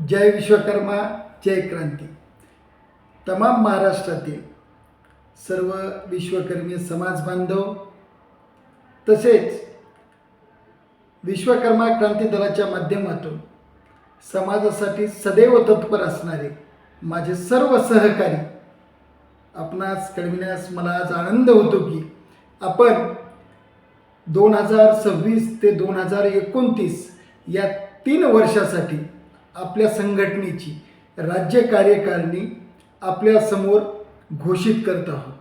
जय विश्वकर्मा जय क्रांती। तमाम महाराष्ट्रातील सर्व विश्वकर्मी समाज बांधव तसेच विश्वकर्मा क्रांती दलाच्या माध्यमातून समाजासाठी सदैव तत्पर असणारे माझे सर्व सहकारी आपणास कळविण्यास मला आज आनंद होतो की आपण 2026 ते 2029 या 3 वर्षासाठी आपल्या संघटनेची राज्य कार्यकारिणी आपल्या समोर घोषित करत आहोत।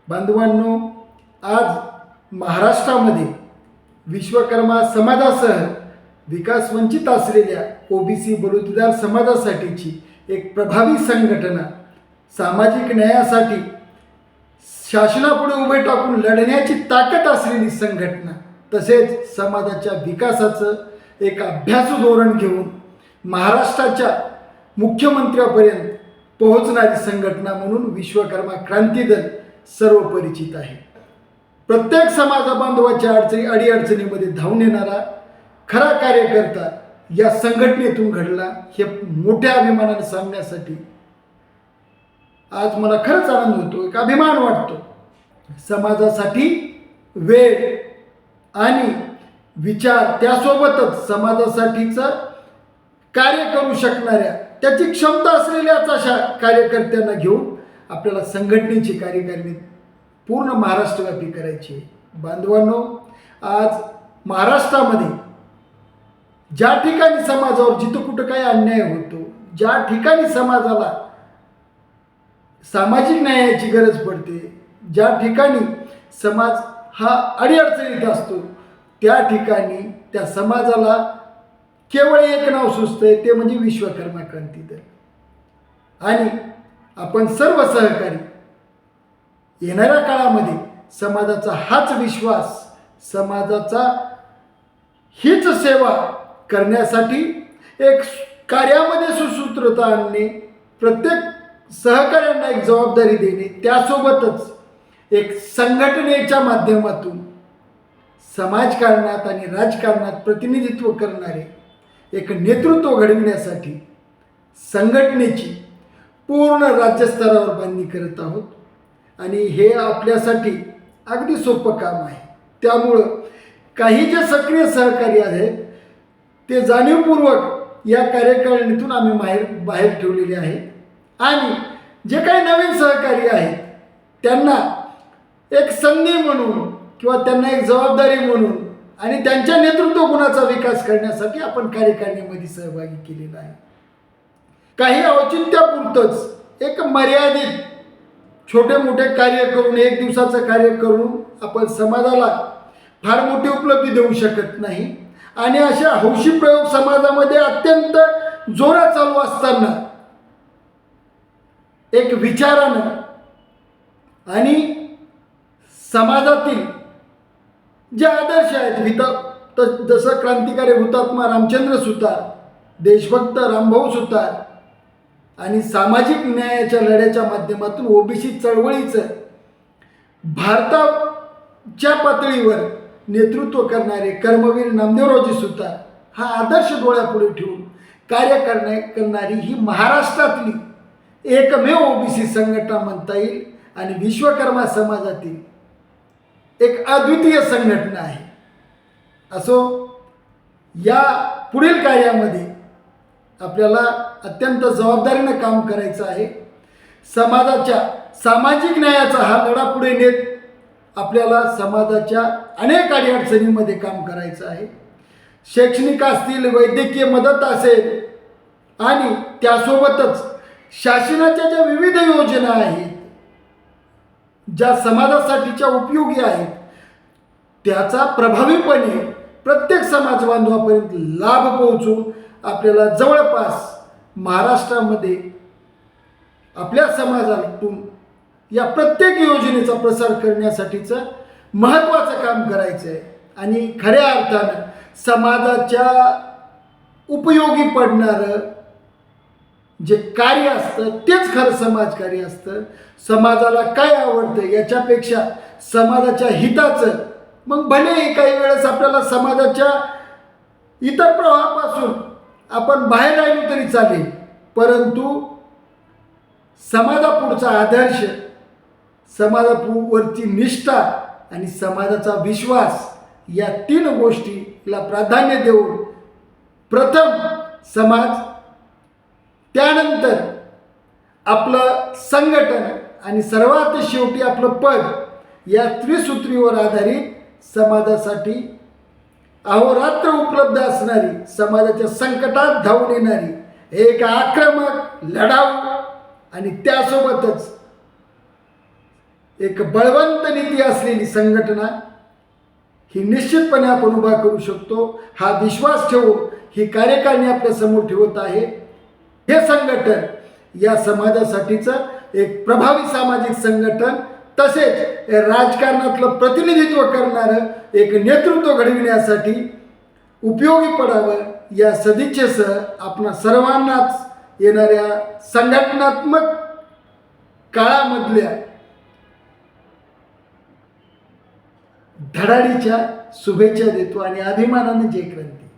बांधवांनो, आज महाराष्ट्रामध्ये विश्वकर्मा समाजासह विकासवंचित असलेल्या ओबीसी बलुतेदार समाजासाठीची एक प्रभावी संघटना, सामाजिक न्यायासाठी शासनापुढे उभे टाकून लढण्याची ताकद असलेली संघटना, तसेच समाजाच्या विकासाचं एक अभ्यासू धोरण घेऊन महाराष्ट्राच्या मुख्यमंत्र्यापर्यंत पोहोचणारी संघटना म्हणून विश्वकर्मा क्रांती दल सर्व परिचित आहे। प्रत्येक समाजा बांधवाच्या अडीअडचणीमध्ये धावून येणारा खरा कार्यकर्ता या संघटनेतून घडला, हे मोठ्या अभिमानाने सांगण्यासाठी आज मला खरंच आनंद होतो, एक अभिमान वाटतो। समाजासाठी वेळ आणि विचार, त्यासोबतच समाजासाठीचं कार्य करू शकणाऱ्या, त्याची क्षमता असलेल्याच अशा कार्यकर्त्यांना घेऊन आपल्याला संघटनेची कार्यकारिणी पूर्ण महाराष्ट्रव्यापी करायची आहे। बांधवांनो, आज महाराष्ट्रामध्ये ज्या ठिकाणी समाजावर जिथं कुठं काही अन्याय होतो, ज्या ठिकाणी समाजाला सामाजिक न्यायाची गरज पडते, ज्या ठिकाणी समाज हा अडीअडचणीत असतो, त्या ठिकाणी त्या समाजाला केवळ एक नाव सुचतंय, ते म्हणजे विश्वकर्मा क्रांती दल। आणि आपण सर्व सहकारी येणाऱ्या काळामध्ये समाजाचा हाच विश्वास, समाजाचा हीच सेवा करण्यासाठी एक कार्यामध्ये सुसूत्रता आणणे, प्रत्येक सहकाऱ्यांना एक जबाबदारी देणे, त्यासोबतच एक संघटनेच्या माध्यमातून समाजकारणात आणि राजकारणात प्रतिनिधित्व करणारे एक नेतृत्व घडविण्यासाठी संघटनेची पूर्ण राज्यस्तरावर बांधणी करत आहोत। आणि हे आपल्यासाठी अगदी सोपं काम आहे। त्यामुळं काही जे सक्रिय सहकारी आहेत ते जाणीवपूर्वक या कार्यकारिणीतून आम्ही बाहेर ठेवलेले आहे, आणि जे काही नवीन सहकारी आहेत त्यांना एक संधी म्हणून किंवा त्यांना एक जबाबदारी म्हणून आणि त्यांच्या नेतृत्व गुणाचा विकास करण्यासाठी आपण कार्यकारिणीमध्ये सहभागी केलेला आहे। काही औचित्यापुरतंच एक मर्यादित छोटे मोठे कार्य करून, एक दिवसाचं कार्य करून आपण समाजाला फार मोठी उपलब्धी देऊ शकत नाही। आणि अशा हौशी प्रयोग समाजामध्ये अत्यंत जोरात चालू असताना एक विचारानं आणि समाजातील जे आदर्श आहेत, जसं क्रांतिकारी हुतात्मा रामचंद्र सुतार, देशभक्त रामभाऊ सुतार आणि सामाजिक न्यायाच्या लढ्याच्या माध्यमातून ओबीसी चळवळीचं भारताच्या पातळीवर नेतृत्व करणारे कर्मवीर नामदेवरावजी सुतार हा आदर्श डोळ्यापुढे ठेवून कार्य करणारी ही महाराष्ट्रातली एकमेव ओबीसी संघटना म्हणता येईल, आणि विश्वकर्मा समाजातील एक अद्वितीय संघटना आहे। असो, या पुढील कार्यामध्ये आपल्याला अत्यंत जबाबदारीनं काम करायचं आहे। समाजाच्या सामाजिक न्यायाचा हा लढा पुढे नेत आपल्याला समाजाच्या अनेक अडीअडचणींमध्ये काम करायचं आहे। शैक्षणिक असतील, वैद्यकीय मदत असेल, आणि त्यासोबतच शासनाच्या ज्या विविध योजना आहेत, ज्या समाजासाठीच्या उपयोगी आहेत, त्याचा प्रभावीपणे प्रत्येक समाज बांधवापर्यंत लाभ पोहोचून आपल्याला जवळपास महाराष्ट्रामध्ये आपल्या समाजातून या प्रत्येक योजनेचा प्रसार करण्यासाठीचं महत्त्वाचं काम करायचं आहे। आणि खऱ्या अर्थानं समाजाच्या उपयोगी पडणारं जे कार्य असतं तेच खरं समाजकार्य असतं। समाजाला काय आवडतं याच्यापेक्षा समाजाच्या हिताचं, मग भलेही काही वेळेस आपल्याला समाजाच्या इतर प्रवाहापासून आपण बाहेर राहिलो तरी चालेल, परंतु समाजापुढचा आदर्श, समाजावरची निष्ठा आणि समाजाचा विश्वास या 3 गोष्टीला प्राधान्य देऊन प्रथम समाज, त्यानंतर आपलं संघटन आणि सर्वात शेवटी आपलं पद, या त्रिसूत्रीवर आधारित समाजासाठी अहोरात्र उपलब्ध असणारी, समाजाच्या संकटात धावून येणारी एक आक्रमक, लढाऊ आणि त्यासोबतच एक बळवंत नीती असलेली संघटना ही निश्चितपणे आपण उभा करू शकतो. हा विश्वास ठेवून ही कार्यकारिणी आपल्या समोर ठेवत आहे. हे संघटन या समाजासाठीचं एक प्रभावी सामाजिक संघटन, तसेच राजकारणातलं प्रतिनिधित्व करणारं एक नेतृत्व घडविण्यासाठी उपयोगी पडावं, या सदिच्छेसह आपणा सर्वांनाच येणाऱ्या संघटनात्मक काळामधल्या धडाडीच्या शुभेच्छा देतो आणि अभिमानाने जय क्रांती.